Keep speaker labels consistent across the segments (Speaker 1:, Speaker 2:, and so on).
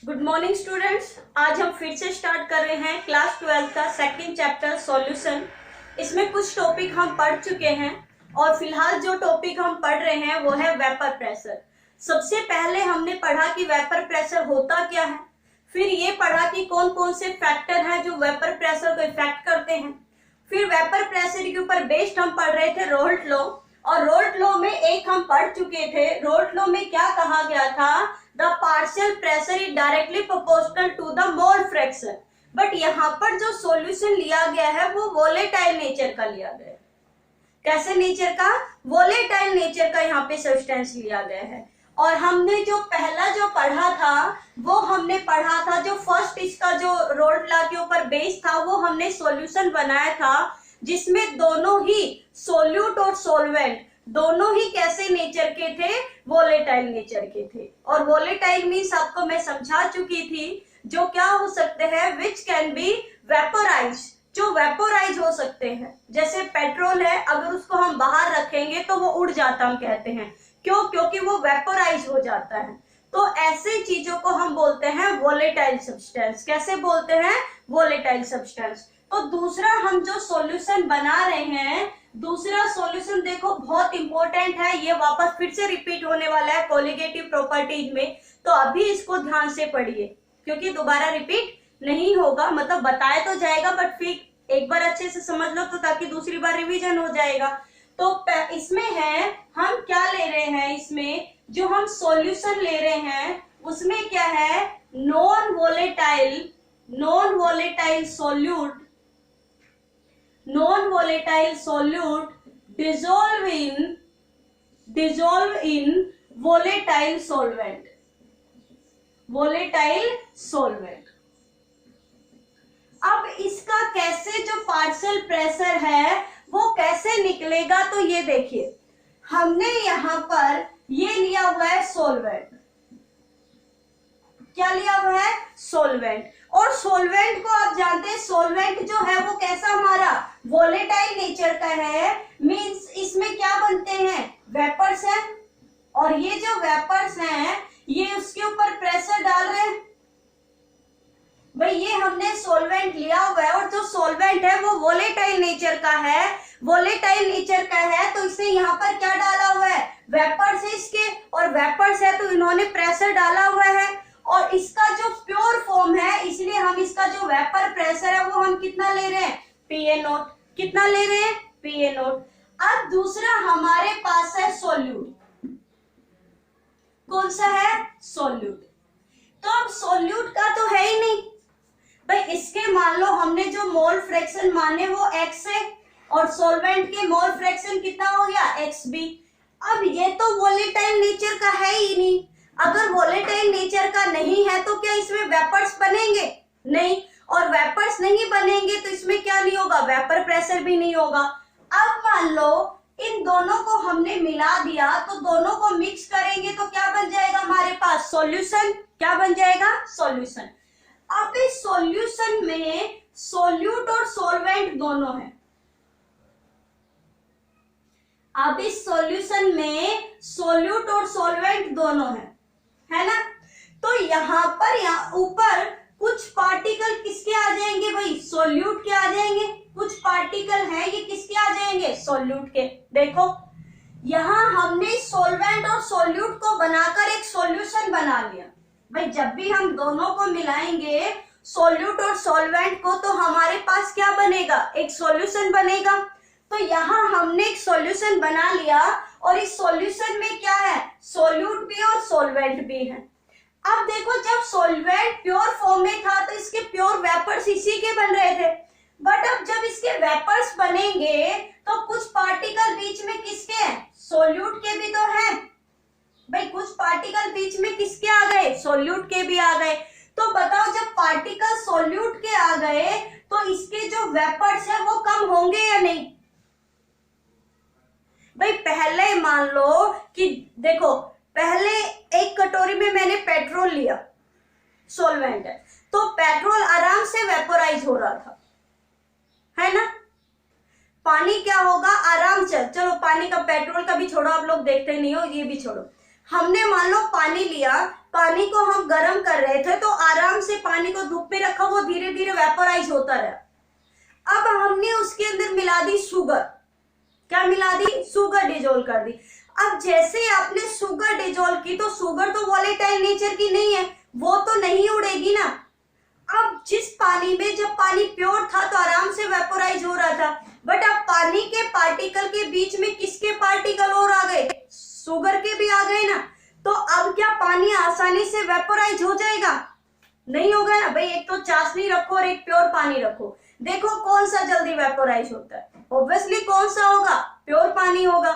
Speaker 1: Good morning students. आज हम फिर से स्टार्ट कर रहे हैं क्लास 12 का सेकंड चैप्टर सॉल्यूशन। इसमें कुछ टॉपिक हम पढ़ चुके हैं और फिलहाल जो टॉपिक हम पढ़ रहे हैं वो है वेपर प्रेशर। सबसे पहले हमने पढ़ा कि वेपर प्रेशर होता क्या है, फिर ये पढ़ा कि कौन कौन से फैक्टर हैं जो वेपर प्रेशर को इफेक्ट करते हैं। फिर वेपर प्रेशर के ऊपर बेस्ड हम पढ़ रहे थे रोल्ट लॉ, और रोल्ट लॉ में एक हम पढ़ चुके थे। रोल्ट लॉ में क्या कहा गया था, the partial pressure is directly proportional to the mole fraction. But यहाँ पर जो सॉल्यूशन लिया गया है वो वोलेटाइल नेचर का लिया गया है। कैसे नेचर का? वोलेटाइल नेचर का यहाँ पे सब्सटेंस लिया गया है। और हमने जो पहला जो पढ़ा था वो हमने पढ़ा था, जो फर्स्ट इसका जो रोल्ट लॉ के ऊपर बेस था वो हमने सॉल्यूशन बनाया था, जिसमें दोनों ही सोल्यूट और सोलवेंट दोनों ही कैसे नेचर के थे, वोलेटाइल नेचर के थे। और वोलेटाइल मीन्स आपको मैं समझा चुकी थी, जो क्या हो सकते हैं, विच कैन बी वेपोराइज, जो वेपोराइज हो सकते हैं। जैसे पेट्रोल है, अगर उसको हम बाहर रखेंगे तो वो उड़ जाता, हम कहते हैं क्यों? क्योंकि वो वेपोराइज हो जाता है। तो ऐसे चीजों को हम बोलते हैं वोलेटाइल सब्सटेंस। कैसे बोलते हैं? Volatile substance. तो दूसरा हम जो सॉल्यूशन बना रहे हैं, दूसरा सॉल्यूशन देखो बहुत इंपॉर्टेंट है, ये वापस फिर से रिपीट होने वाला है कोलिगेटिव प्रॉपर्टीज में। तो अभी इसको ध्यान से पढ़िए क्योंकि दोबारा रिपीट नहीं होगा, मतलब बताया तो जाएगा बट फिर एक बार अच्छे से समझ लो तो ताकि दूसरी बार रिवीजन हो जाएगा। तो इसमें है, हम क्या ले रहे हैं, इसमें जो हम सॉल्यूशन ले रहे हैं उसमें क्या है, non volatile solute dissolve in volatile solvent। अब इसका कैसे जो पार्शियल प्रेशर है वो कैसे निकलेगा, तो ये देखिए, हमने यहाँ पर ये लिया हुआ है सोलवेंट। क्या लिया हुआ है? सोलवेंट। और सोलवेंट को आप जानते हैं, सोलवेंट जो है वो कैसा हमारा वोलेटाइल नेचर का है। मींस इसमें क्या बनते हैं, वेपर्स हैं, और ये जो वेपर्स हैं ये उसके ऊपर प्रेशर डाल रहे हैं। भाई ये हमने सोलवेंट लिया हुआ है और जो सोलवेंट है वो वोलेटाइल नेचर का है, तो इसने यहाँ पर क्या डाला हुआ है, वेपर्स है इसके, और वेपर्स है तो इन्होंने प्रेशर डाला हुआ है। और इसका जो प्योर फॉर्म है, इसलिए हम इसका जो वेपर प्रेशर है वो हम कितना ले रहे हैं, PA0। कितना ले रहे हैं? PA0। अब दूसरा हमारे पास है सोल्यूट। कौन सा है? सोल्यूट। तो अब सोल्यूट का तो है ही नहीं भाई, इसके मान लो हमने जो मोल फ्रैक्शन माने वो x है और सॉल्वेंट के मोल फ्रैक्शन कितना हो गया, XB। अब ये तो वोलेटाइल नेचर का है ही नहीं। अगर वोलेटाइल नेचर का नहीं है तो क्या इसमें वेपर्स बनेंगे? नहीं। और वेपर्स नहीं बनेंगे तो इसमें क्या नहीं होगा, वेपर प्रेशर भी नहीं होगा। अब मान लो इन दोनों को हमने मिला दिया, तो दोनों को मिक्स करेंगे तो क्या बन जाएगा हमारे पास, सॉल्यूशन। क्या बन जाएगा? सॉल्यूशन। अब इस सॉल्यूशन में सोल्यूट और सोलवेंट दोनों है। अब इस सॉल्यूशन में सोल्यूट और सोलवेंट दोनों है ना? तो यहाँ पर, यहाँ ऊपर कुछ पार्टिकल किसके आ जाएंगे भाई, सोल्यूट के आ जाएंगे। कुछ पार्टिकल है ये किसके आ जाएंगे, सोल्यूट के। देखो यहाँ हमने सोलवेंट और सोल्यूट को बनाकर एक सॉल्यूशन बना लिया। भाई जब भी हम दोनों को मिलाएंगे, सोल्यूट और सोलवेंट को, तो हमारे पास क्या बनेगा, एक सॉल्यूशन बनेगा। तो यहाँ हमने एक सॉल्यूशन बना लिया और इस सॉल्यूशन में क्या है, सोल्यूट भी और सोलवेंट भी है। अब देखो, जब सोलवेंट प्योर फॉर्म में था तो इसके प्योर वेपर्स इसी के बन रहे थे, बट अब जब इसके वेपर्स बनेंगे तो कुछ पार्टिकल बीच में किसके हैं, सोल्यूट के भी तो हैं। भाई कुछ पार्टिकल बीच में किसके आ गए, सोल्यूट के भी आ गए। तो बताओ, जब पार्टिकल सोल्यूट के आ गए तो इसके जो वेपर्स है वो कम होंगे या नहीं? भाई पहले मान लो कि देखो, पहले एक कटोरी में मैंने पेट्रोल लिया, सोलवेंट है, तो पेट्रोल आराम से वेपोराइज हो रहा था, है ना? पानी क्या होगा, आराम से, चलो पानी का, पेट्रोल का भी छोड़ो, आप लोग देखते नहीं हो, ये भी छोड़ो। हमने मान लो पानी लिया, पानी को हम गर्म कर रहे थे तो आराम से पानी को धूप में रखा, वो धीरे धीरे वेपोराइज होता रहा। अब हमने उसके अंदर मिला दी शुगर। क्या मिला दी? शुगर डिजोल्व कर दी। अब जैसे आपने शुगर डिजोल्व की तो शुगर तो वॉलेटाइल नेचर की नहीं है, वो तो नहीं उड़ेगी ना। अब जिस पानी में, जब पानी प्योर था तो आराम से वेपोराइज हो रहा था, बट अब पानी के पार्टिकल के बीच में किसके पार्टिकल और आ गए? शुगर के भी आ गए ना। तो अब क्या पानी आसानी से वेपोराइज हो जाएगा? नहीं होगा ना भाई। एक तो चाशनी रखो और एक प्योर पानी रखो, देखो कौन सा जल्दी वेपोराइज होता है? ऑब्वियसली कौन सा होगा? प्योर पानी होगा,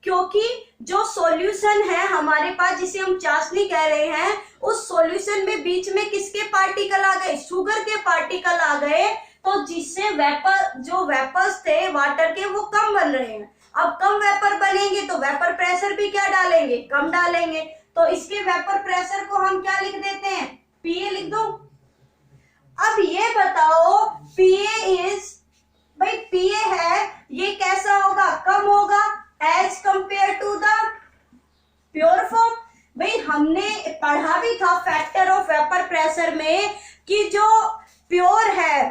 Speaker 1: क्योंकि जो सॉल्यूशन है हमारे पास, जिसे हम चाशनी कह रहे हैं, उस सॉल्यूशन में बीच में किसके पार्टिकल आ गए? शुगर के पार्टिकल आ गए। तो जिससे वेपर, जो वेपर्स थे वाटर के, वो कम बन रहे हैं। अब कम वेपर बनेंगे तो वेपर प्रेशर भी क्या डालेंगे? कम डालेंगे। तो इसके वेपर प्रेशर को हम क्या लिख देते हैं? पीए लिख दो। अब ये बताओ पीए इज, भाई पीए है, ये कैसा होगा? कम होगा as compared to the pure form. भाई हमने पढ़ा भी था फैक्टर ऑफ वेपर प्रेशर में कि जो प्योर है,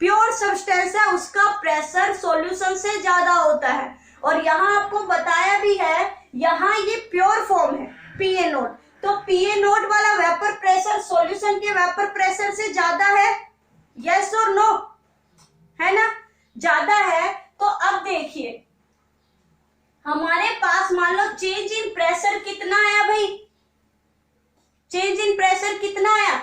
Speaker 1: प्योर सब्सटेंस है, उसका प्रेशर सॉल्यूशन से ज्यादा होता है। और यहाँ आपको बताया भी है, यहाँ ये प्योर फॉर्म है पीए नोट, तो पीए नोट वाला वेपर प्रेशर सॉल्यूशन के वेपर प्रेशर से ज्यादा है। यस और नो? है ना, ज्यादा है। तो अब देखिए हमारे पास मान लो चेंज इन प्रेशर कितना आया भाई? चेंज इन प्रेशर कितना आया?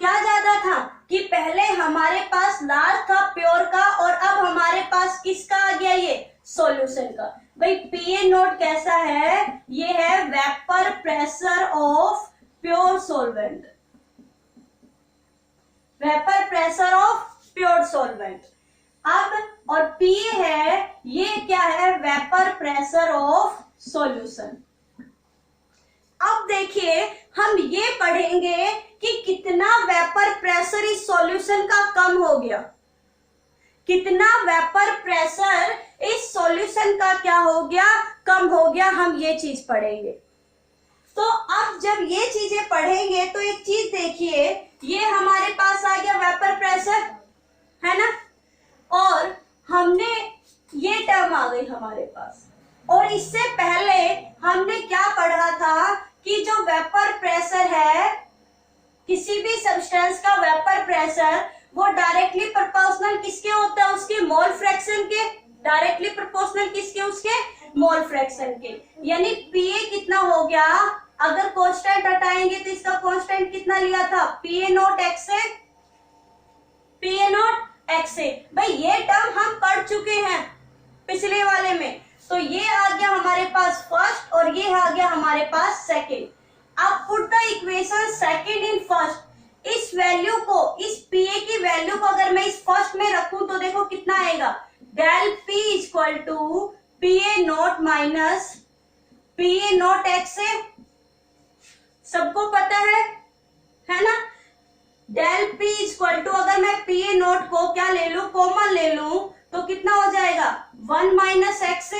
Speaker 1: क्या ज्यादा था कि पहले हमारे पास लार्ज था प्योर का, और अब हमारे पास किसका आ गया? ये सॉल्यूशन का। भाई पीए नोट कैसा है? ये है vapour pressure of pure solvent, vapour pressure of pure solvent. अब और पीए है, ये क्या है? Vapour pressure of solution. अब देखिए हम ये पढ़ेंगे कि कितना वेपर प्रेशर इस सॉल्यूशन का कम हो गया, कितना वेपर प्रेशर इस सॉल्यूशन का क्या हो गया? कम हो गया। हम ये चीज पढ़ेंगे। तो अब जब ये चीजें पढ़ेंगे तो एक चीज देखिए, ये हमारे पास आ गया वेपर प्रेशर, है ना, और हमने ये टर्म आ गई हमारे पास। और इससे पहले हमने क्या पढ़ा था कि जो वेपर प्रेशर है, किसी भी सब्सटेंस का वेपर प्रेशर, वो डायरेक्टली प्रोपोर्शनल किसके होता है? उसके मोल फ्रैक्शन के। डायरेक्टली प्रोपोर्शनल किसके? उसके मोल फ्रैक्शन के। यानी पीए कितना हो गया? अगर कांस्टेंट हटाएंगे तो इसका कांस्टेंट कितना लिया था? पीए नोट एक्स से, पीए नोट एक्स से। भाई ये टर्म हम पढ़ चुके हैं पिछले वाले में। तो ये आ गया हमारे पास फर्स्ट और ये आ गया हमारे पास सेकंड। अब put the equation second in first. इस वैल्यू को, इस पीए की वैल्यू को अगर मैं इस फर्स्ट में रखूं तो देखो कितना आएगा? Del P equal to PA naught minus PA naught x से। सबको पता है ना? डेल पी इक्वल टू, अगर मैं पीए नोट को क्या ले लूं? कॉमन ले लूं तो कितना हो जाएगा? 1 माइनस एक्स से,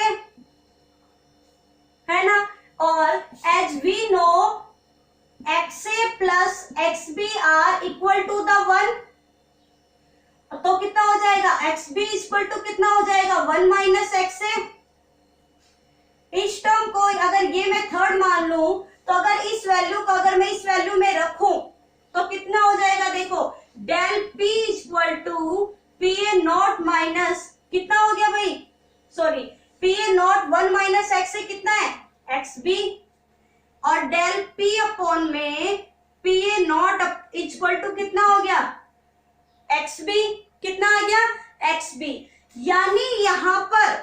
Speaker 1: है ना। और as we know x a plus x b are equal to the 1, तो कितना हो जाएगा? एक्स बी इक्वल टू कितना हो जाएगा? 1 माइनस एक्स ए। इस टर्म को अगर ये मैं थर्ड मान लूं तो अगर इस वैल्यू को अगर मैं इस वैल्यू में रखूं तो कितना हो जाएगा? देखो del P equal to PA naught minus कितना हो गया भाई? Sorry, PA naught 1 minus x से कितना है? X b. और डेल पी अपॉन में पीए नॉट इक्वल टू कितना हो गया? X b. कितना आ गया? X b. यानी यहां पर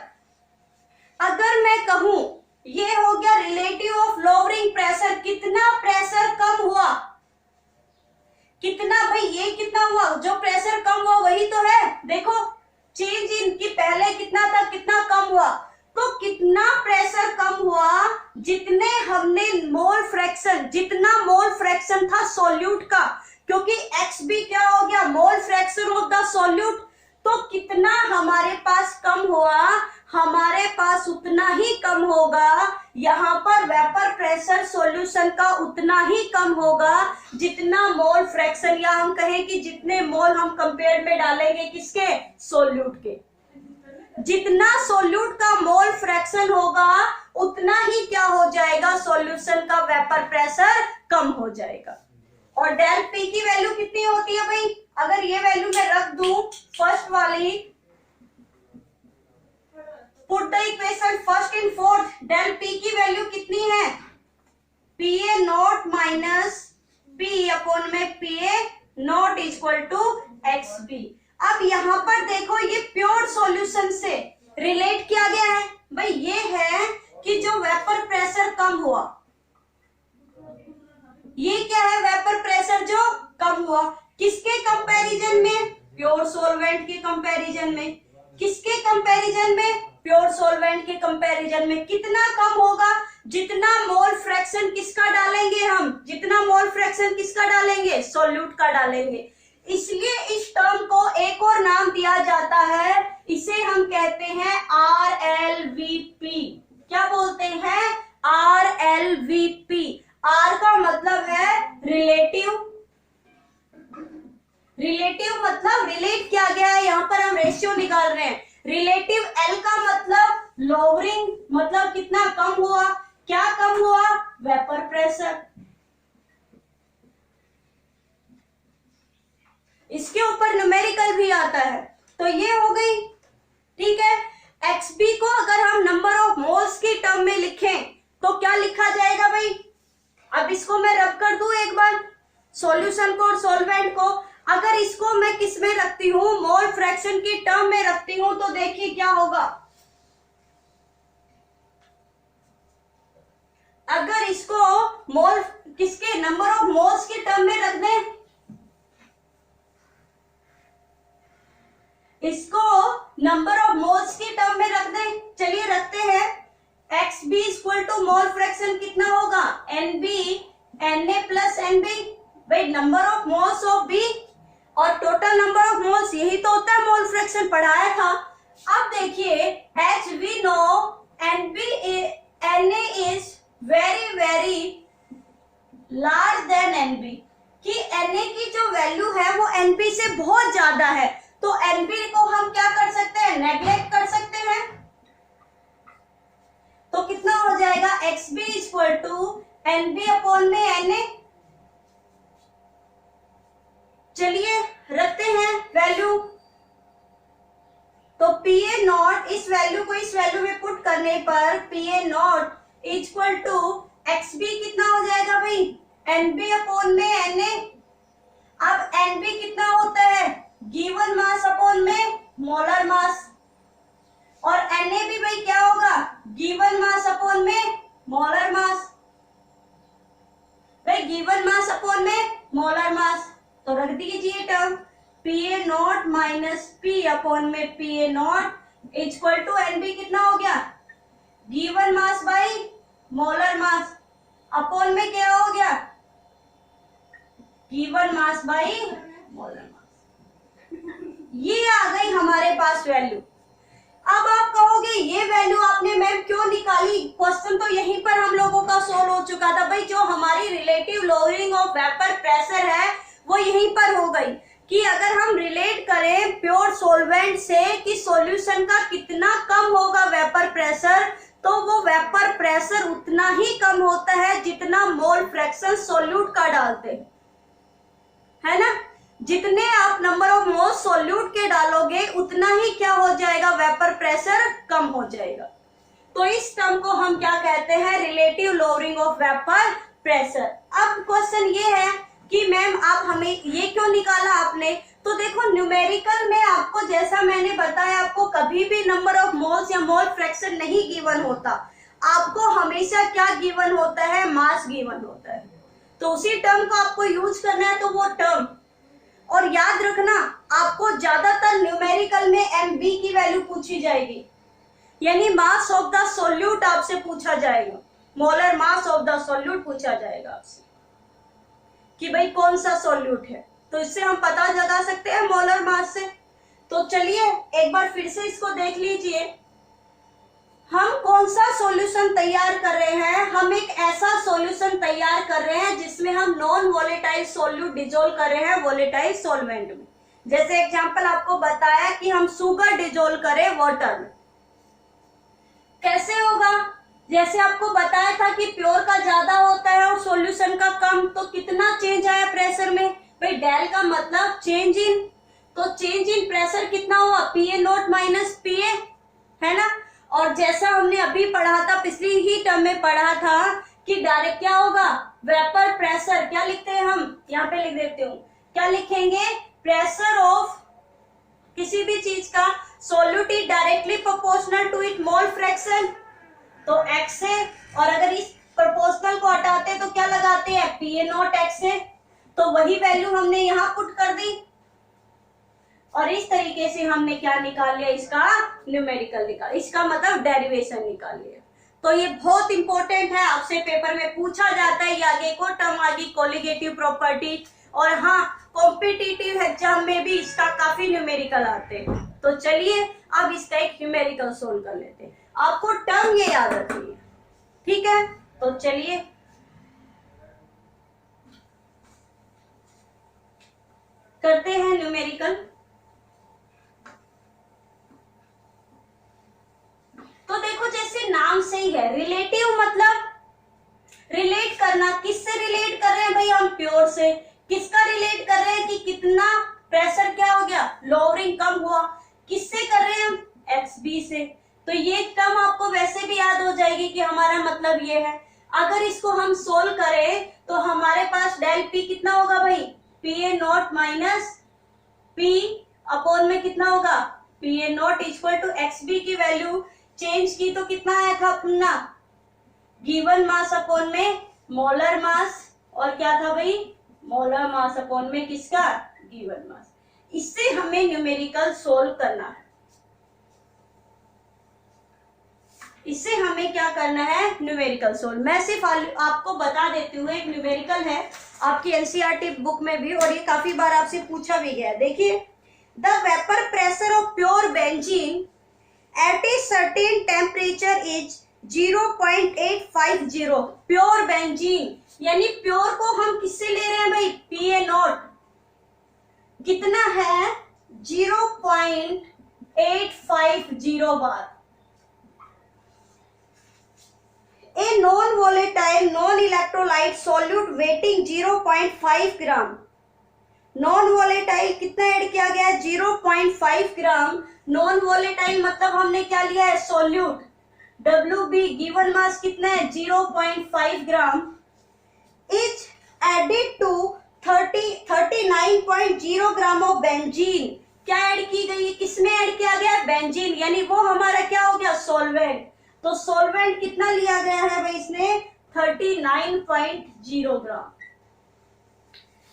Speaker 1: अगर मैं कहूं ये हो गया रिलेटिव ऑफ लोअरिंग प्रेशर। कितना प्रेशर कम हुआ? कितना भाई? ये कितना हुआ? जो प्रेशर कम हुआ वही तो है। देखो चेंज इन की पहले कितना था, कितना कम हुआ। तो कितना प्रेशर कम हुआ? जितने हमने मोल फ्रैक्शन, जितना मोल फ्रैक्शन था सॉल्यूट का, क्योंकि एक्स बी क्या हो गया? Mole fraction of the solute. तो कितना हमारे पास कम हुआ, हमारे पास उतना ही कम होगा। यहाँ पर वेपर प्रेशर सॉल्यूशन का उतना ही कम होगा जितना मोल फ्रैक्शन, या हम कहें कि जितने मोल हम कंपेयर में डालेंगे किसके, सोल्यूट के। जितना सोल्यूट का मोल फ्रैक्शन होगा उतना ही क्या हो जाएगा, सॉल्यूशन का वेपर प्रेशर कम हो जाएगा। और डेल पी की वैल्यू कितनी होती है भाई, अगर ये वैल्यू मैं रख दूं फर्स्ट वाली, put the equation first in fourth, del P की वैल्यू कितनी है, P A nought minus P upon में P A nought equal to X B. अब यहां पर देखो ये प्योर सॉल्यूशन से रिलेट किया गया है भाई, ये है कि जो वेपर प्रेशर कम हुआ, ये क्या है, वेपर प्रेशर जो कम हुआ, किसके कंपैरिजन में, प्योर सॉल्वेंट के कंपैरिजन में। किसके कंपैरिजन में, प्योर सॉल्वेंट के कंपैरिजन में। कितना कम होगा, जितना मोल फ्रैक्शन किसका डालेंगे हम, जितना मोल फ्रैक्शन किसका डालेंगे, सॉल्यूट का डालेंगे। इसलिए इस टर्म को एक और नाम दिया जाता है, इसे हम कहते हैं RLVP। क्या बोलते हैं, RLVP। R का मतलब है रिलेटिव, रिलेटिव मतलब रिलेट किया गया है, यहां पर हम रेशियो निकाल रहे हैं। रिलेटिव L का मतलब लोअरिंग, मतलब कितना कम हुआ, क्या कम हुआ, वेपर प्रेशर। इसके ऊपर न्यूमेरिकल भी आता है, तो ये हो गई, ठीक है। XB को अगर हम नंबर ऑफ मोल्स की टर्म में लिखें तो क्या लिखा जाएगा भाई, अब इसको मैं रब कर दूं एक बार, सॉल्यूशन को और सॉल्वेंट को। अगर इसको मैं किस में रखती हूं, मोल फ्रैक्शन की टर्म में रखती हूं, तो देखिए क्या होगा। अगर इसको मोल किसके, नंबर ऑफ मोल्स की टर्म में रख दें, इसको नंबर ऑफ मोल्स की टर्म में रख दें, चलिए रखते हैं। XB equal to mole fraction कितना होगा, NB Na प्लस NB, भाई number of moles of B और टोटल नंबर ऑफ मोल्स, यही तो होता है मोल फ्रैक्शन, पढ़ाया था। अब देखिए HV know NB Na is very very large than NB, कि Na की जो वैल्यू है वो NB से बहुत ज्यादा है, तो NB को हम क्या कर सकते हैं, नेग्लेक्ट कर सकते हैं। तो कितना हो जाएगा, XB equal to NB upon में Na। चलिए रखते हैं वैल्यू, तो PA नॉट, इस वैल्यू को इस वैल्यू में पुट करने पर PA naught equal to XB कितना हो जाएगा भाई, NB अपॉन में Na। अब NB कितना होता है, गिवन मास अपॉन में मोलर मास, और Na भी भाई क्या होगा, गिवन मास अपॉन में मोलर मास, भाई गिवन मास अपॉन में मोलर मास। तो रख दीजिए term PA naught minus P upon में PA naught equal to NB कितना हो गया, given mass by molar mass, upon में क्या हो गया, गिवन मास बाई मोलर मास। ये आ गई हमारे पास वैल्यू। अब आप कहोगे ये वैल्यू आपने मैम क्यों निकाली, क्वेश्चन तो यहीं पर हम लोगों का सोल्व हो चुका था भाई। जो हमारी relative lowering of vapour pressure है वो यहीं पर हो गई, कि अगर हम रिलेट करें प्योर सॉल्वेंट से कि सॉल्यूशन का कितना कम होगा वेपर प्रेशर, तो वो वेपर प्रेशर उतना ही कम होता है जितना मोल फ्रैक्शन सॉल्यूट का डालते हैं, है ना। जितने आप नंबर ऑफ मोल्स सॉल्यूट के डालोगे उतना ही क्या हो जाएगा, वेपर प्रेशर कम हो जाएगा। तो इस टर्म को हम क्या कहते हैं, relative lowering of vapour pressure. अब क्वेश्चन ये है कि मैम आप हमें ये क्यों निकाला आपने, तो देखो न्यूमेरिकल में आपको जैसा मैंने बताया, आपको कभी भी नंबर ऑफ मोल्स या मोल फ्रैक्शन नहीं गिवन होता, आपको हमेशा क्या गिवन होता है, मास गिवन होता है। तो उसी टर्म को आपको यूज करना है, तो वो टर्म, और याद रखना आपको ज्यादातर न्यूमेरिकल में MB की वैल्यू पूछी जाएगी, यानी मास ऑफ द सॉल्यूट आपसे पूछा जाएगा, molar mass of the solute पूछा जाएगा आपसे कि भाई कौन सा सॉल्यूट है, तो इससे हम पता लगा सकते हैं मोलर मास से। तो चलिए एक बार फिर से इसको देख लीजिए, हम कौन सा सॉल्यूशन तैयार कर रहे हैं। हम एक ऐसा सॉल्यूशन तैयार कर रहे हैं जिसमें हम नॉन वोलेटाइल सॉल्यूट डिजोल्व कर रहे हैं वोलेटाइल सॉल्वेंट में। जैसे एग्जांपल आपको बताया कि हम शुगर डिजोल्व करें वाटर में, कैसे होगा। जैसे आपको बताया था कि प्योर का ज्यादा होता है और सॉल्यूशन का कम, तो कितना चेंज आया प्रेशर में भाई, डेल का मतलब चेंज इन, तो चेंज इन प्रेशर कितना हुआ, PA0 माइनस PA, है ना। और जैसा हमने अभी पढ़ा था, पिछली ही टर्म में पढ़ा था कि डायरेक्ट क्या होगा, वेपर प्रेशर, क्या लिखते हैं हम, यहाँ पे लिख देते हूँ, क्या लिखेंगे, प्रेशर ऑफ किसी भी चीज का solute is directly proportional to it mole fraction, तो x है। और अगर इस प्रोपोर्शनल को हटाते हैं तो क्या लगाते हैं, PA0 x है, तो वही वैल्यू हमने यहाँ पुट कर दी और इस तरीके से हमने क्या निकाल लिया, इसका न्यूमेरिकल निकाल, इसका मतलब डेरिवेशन निकाल लिया। तो ये बहुत इंपॉर्टेंट है, आपसे पेपर में पूछा जाता है, ये आगे को टर्म आगे कोलिगेटिव प्रॉपर्टी, और हाँ कॉम्पिटिटिव एग्जाम में भी इसका काफी न्यूमेरिकल आते हैं। तो चलिए अब इसका एक न्यूमेरिकल सोल्व कर लेते हैं, आपको टर्म ये याद रखनी है, ठीक है। तो चलिए करते हैं न्यूमेरिकल। तो देखो जैसे नाम से ही है, रिलेटिव मतलब रिलेट करना, किससे रिलेट कर रहे हैं भाई, हम प्योर से। किसका रिलेट कर रहे हैं कि कितना प्रेशर क्या हो गया, लोअरिंग कम हुआ, किससे कर रहे हैं हम, XB से। तो ये टर्म आपको वैसे भी याद हो जाएगी कि हमारा मतलब ये है। अगर इसको हम सोल्व करें तो हमारे पास डेल P कितना होगा भाई, PA0 माइनस P अपॉन में कितना होगा, PA0 इक्वल टू XB की वैल्यू चेंज की तो कितना आया था अपना, गिवन मास अपॉन में मोलर मास, और क्या था भाई, मोलर मास अपॉन में किसका, गिवन मास। इससे हमें न्यूमेरिकल सोल्व करना है, इससे हमें क्या करना है, न्यूमेरिकल सोल्व। मैं सिर्फ आपको बता देती हूँ, एक न्यूमेरिकल है आपकी एनसीईआरटी बुक में भी, और ये काफी बार आपसे पूछा भी गया। देखिए, the vapour pressure of pure benzene at a certain temperature is 0.850। Pure benzene यानी प्योर को हम किससे ले रहे हैं भाई, PA0 कितना है, 0.850 बार। A non-volatile non-electrolyte solute weighting 0.5 gram, non volatile कितना ऐड किया गया है, 0.5 ग्राम। नॉन वोलेटाइल मतलब हमने क्या लिया है, सोल्यूट। WB गिवन मास कितना है, 0.5 gram, is added to 39.0 gram of benzene. क्या ऐड की गई है, किसमें ऐड किया गया है, बेंजीन, यानी वो हमारा क्या हो गया, सोल्वेंट। तो सोल्वेंट कितना लिया गया है भाई, इसने 39.0 ग्राम,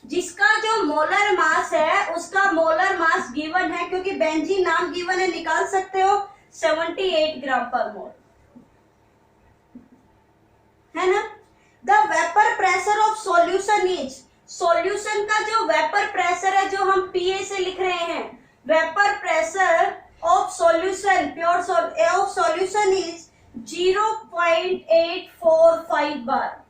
Speaker 1: जिसका जो मोलर मास है उसका मोलर मास गिवन है, क्योंकि बेंजीन नाम गिवन है, निकाल सकते हो 78 ग्राम पर मोल, है ना। The vapour pressure of solution is, solution का जो वेपर प्रेशर है जो हम PA से लिख रहे हैं, vapour pressure of solution, pure of solution is 0.845 बार।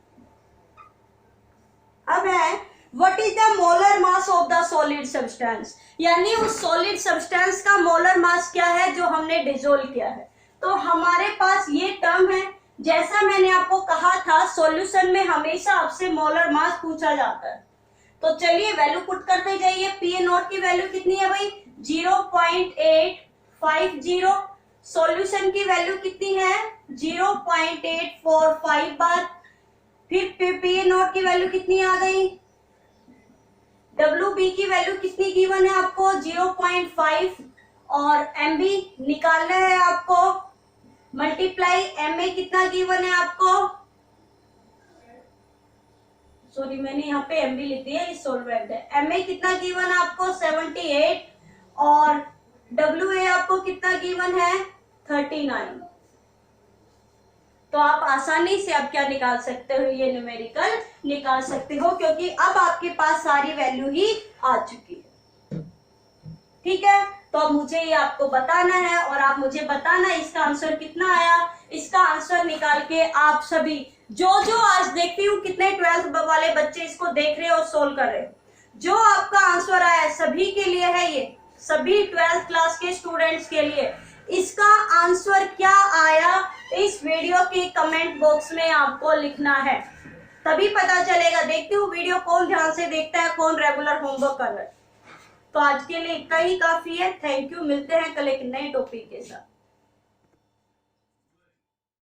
Speaker 1: अब है what is the molar mass of the solid substance, यानी उस सॉलिड सब्सटेंस का मोलर मास क्या है जो हमने डिसोल्व किया है। तो हमारे पास ये टर्म है, जैसा मैंने आपको कहा था सॉल्यूशन में हमेशा आपसे मोलर मास पूछा जाता है। तो चलिए वैल्यू पुट करते जाइए। PA0 की वैल्यू कितनी है भाई, 0.850। सॉल्यूशन की वैल्यू कितनी है, 0.845 बार। फिर PA0 की वैल्यू कितनी आ गई, WB की वैल्यू कितनी गिवन है आपको, 0.5, और MB निकालना है आपको, मल्टीप्लाई MA कितना गिवन है आपको, सॉरी मैंने यहाँ पे MB लिख दिया, ये सॉल्वेंट है। MA कितना गिवन है आपको, 78, और WA आपको कितना गिवन है, 39। तो आप आसानी से अब क्या निकाल सकते हो, ये न्यूमेरिकल निकाल सकते हो, क्योंकि अब आपके पास सारी वैल्यू ही आ चुकी है। ठीक है, तो अब मुझे ये आपको बताना है और आप मुझे बताना इसका आंसर कितना आया। इसका आंसर निकाल के आप सभी जो आज देखती हूँ कितने 12th वाले बच्चे इसको देख रहे और सोल्व कर रहे, जो आपका आंसर आया सभी के लिए है, ये सभी 12th क्लास के स्टूडेंट्स के लिए। इसका आंसर क्या आया इस वीडियो के कमेंट बॉक्स में आपको लिखना है, तभी पता चलेगा। देखती हूँ वीडियो कौन ध्यान से देखता है, कौन रेगुलर होमवर्क कर रहा है। तो आज के लिए इतना ही काफी है। थैंक यू, मिलते हैं कल एक नए टॉपिक के साथ।